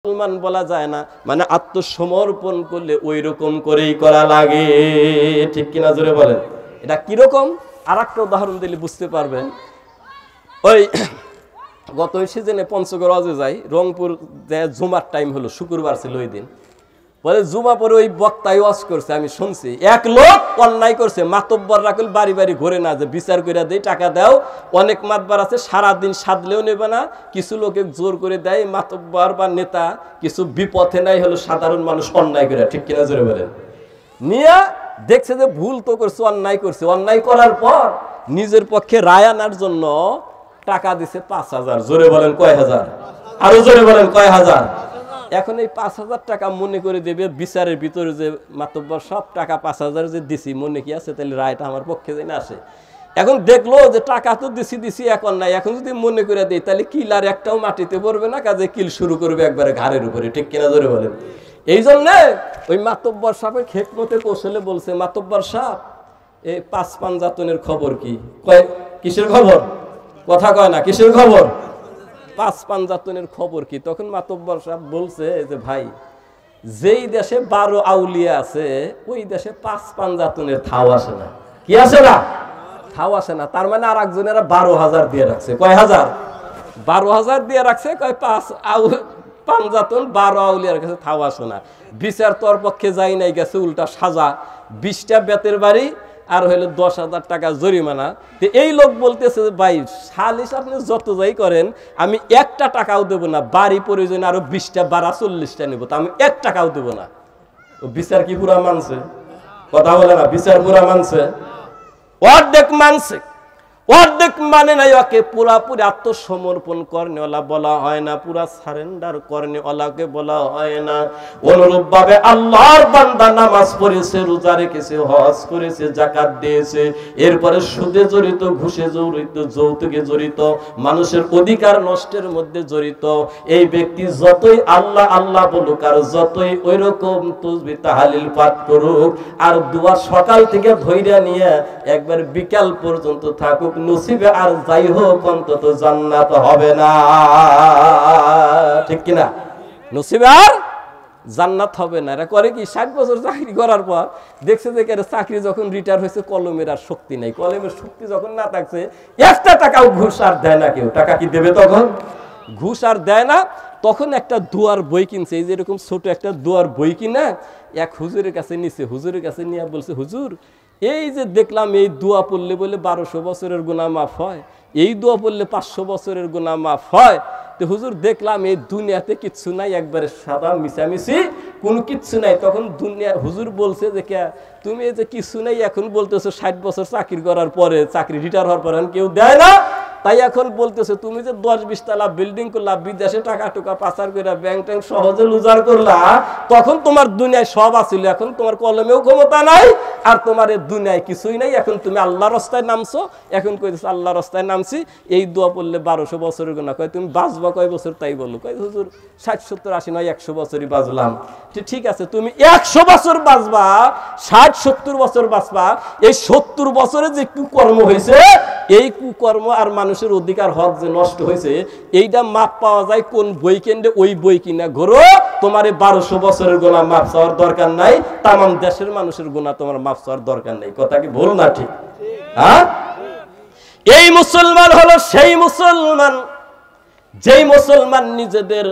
মুসলমান বলা যায় না, মানে আত্মসমর্পণ করলে ওই রকম করেই করা লাগে, ঠিক কিনা জোরে বলেন। এটা কিরকম আর একটা উদাহরণ দিলে বুঝতে পারবেন। ওই গত সিজনে পঞ্চগড় অজে যাই, রংপুর জুমার টাইম হলো, শুক্রবার ছিল ওই দিন। বলে জুমা পরে ওই বক্তাই ওয়াজ করছে, আমি শুনছি এক লোক অন্যায় করছে, মাতব্বর রাখল বাড়ি বাড়ি ঘুরে না যে বিচার করে দেয়, টাকা দাও। অনেক মাতবার আছে সারাদিন সাধলেও নেবে না, কিছু লোকে জোর করে দেয়, মাতব্বর বা নেতা কিছু বিপথে নাই হলো সাধারণ মানুষ অন্যায় করে, ঠিক কিনা জোরে বলেন। নিয়ে দেখছে যে ভুল তো করছে, অন্যায় করছে, অন্যায় করার পর নিজের পক্ষে রায় আনার জন্য টাকা দিছে 5,000। জোরে বলেন কয় হাজার? আরো জোরে বলেন কয় হাজার? এখন এই 5,000 টাকা মনে করে দেবে বিচারের ভিতরে যে মাতব্বর সব টাকা 5,000 যে দিছি মনে কি আছে, তাহলে রায়টা আমার পক্ষে যেন আসে। এখন দেখলো যে টাকা তো দিছি এখন নাই, এখন যদি মনে করে দেয় তাহলে কিল আর একটাও মাটিতে পড়বে না, কাজে কিল শুরু করবে একবারে ঘাড়ের উপরে, ঠিক কিনা জোরে বলেন। এই জন্যে ওই মাতব্বর সাহেবের খেদমতে কৌশলে বলছে, মাতব্বর সাহেব এই 5 পাঞ্জাতনের খবর কি? কয় কিসের খবর? কথা কয় না, কিসের খবর? 5 পাঞ্জাতনের খবর কি? তখন মাতব্বর সাহেব বলছে যে ভাই, যেই দেশে 12 আউলিয়া আছে ওই দেশে 5 পাঞ্জাতনের থাও আসে না। কি আসে না? থাও আসে না। তার মানে আর একজনেরা 12,000 দিয়ে রাখছে। কয় হাজার? 12,000 দিয়ে রাখছে। কয় 5 পাঞ্জাতন 12 আউলিয়ার কাছে থাও আসে না। বিচার তোর পক্ষে যাই নাই, গেছে উল্টা সাজা, 20টা বেতের বাড়ি আর হইলো 10,000 টাকা জরিমানা। এই লোক বলতেছে ভাই সালিশ আপনি যত যাই করেন আমি 1টা টাকাও দেবো না, বাড়ি প্রয়োজন আরো 20টা 40টা নেবো, তা আমি 1 টাকাও দেবো না। ও বিচার কি পুরা মানছে? কথা বলে না, বিচার পুরা মানছে? অর্ধেক মানছে, অর্ধেক মানে নাই। ওকে পুরাপুরি আত্মসমর্পণ করেনেওয়ালা বলা হয় না, পুরা সারেন্ডার করেনেওয়ালাকে বলা হয় না। অনুরূপ ভাবে আল্লাহর বান্দা নামাজ পড়েছে, রোজা রেখেছে, হজ করেছে, যাকাত দিয়েছে, এরপরে সুদে জড়িত, ঘুষে জড়িত, যৌতুকে জড়িত, মানুষের অধিকার নষ্টের মধ্যে জড়িত, এই ব্যক্তি যতই আল্লাহ আল্লাহ বলুক আর যতই ওই রকম তাসবিহ তাহলিল পাঠ করুক আর দোয়া সকাল থেকে ধইরা নিয়ে একবার বিকাল পর্যন্ত থাকুক, নসিবে আর যাই হোক অন্তত জান্নাত হবে না, ঠিক কিনা? নসিবে আর জান্নাত হবে না। এরা করে কি 60 বছর চাকরি করার পর দেখছে যে চাকরি যখন রিটায়ার হয়েছে কলমের আর শক্তি নাই, কলমের শক্তি যখন না থাকছে 1টা টাকাও ঘুষ আর দেয় না কেউ। টাকা কি দেবে তখন? ঘুষ আর দেয় না। তখন একটা দোয়ার বই কিনছে, এই যে এরকম ছোট একটা দোয়ার বই কিনা এক হুজুরের কাছে নিছে, হুজুরের কাছে নিয়ে বলছে, হুজুর এই যে দেখলাম এই দোয়া পড়লে বলে 1200 বছরের গুনাহ মাফ হয়, এই দোয়া পড়লে 500 বছরের গুনাহ মাফ হয়। তো হুজুর দেখলাম এই দুনিয়াতে কিচ্ছু নাই, একবারে সাদা মিশামিশি, কোনো কিচ্ছু নাই। তখন দুনিয়া হুজুর বলছে যে কে তুমি এই যে কিছু নাই এখন বলতেছো 60 বছর চাকরি করার পরে, চাকরি রিটায়ার হওয়ার পরে কেউ দেয় না, তাই এখন বলতেছে তুমি যে 10-20 তলা বিল্ডিং করলা, বিদেশে টাকা টুকা পাচার করে ব্যাংক ট্যাঙ্ক সহজে লুজার করলা, তখন তোমার দুনিয়ায় সব আছিল, এখন তোমার কলমেও ক্ষমতা নাই আর তোমার এই দুনিয়ায় কিছুই নাই, এখন তুমি আল্লাহর রাস্তায় নামছো। এখন কইতেছে আল্লাহর রাস্তায় নামছি, এই দোয়া পড়লে 1200 বছরের গুনাহ। কয় তুমি বাঁচবা কয় বছর? তাই বলো। কয় হুজুর 60, 70, 80 নয় 100 বছরই বাঁচলাম। ঠিক আছে, তুমি 100 বছর বাঁচবা, 60, 70 বছর বাঁচবা, এই 70 বছরে যে কুকর্ম হয়েছে, এই কুকর্ম আর মানুষের অধিকার হক যে নষ্ট হয়েছে, এইটা মাপ পাওয়া যায় কোন বই কেন্দ্রে? ওই বই কিনা ঘোরো, তোমার 1200 বছরের গুনাহ মাপ চাওয়ার দরকার নাই, তামাম দেশের মানুষের গুনাহ তোমার মাপ চাওয়ার দরকার নেই। কথা কি ভুল না ঠিক? হ্যাঁ, এই মুসলমান হলো সেই মুসলমান যেই মুসলমান নিজেদের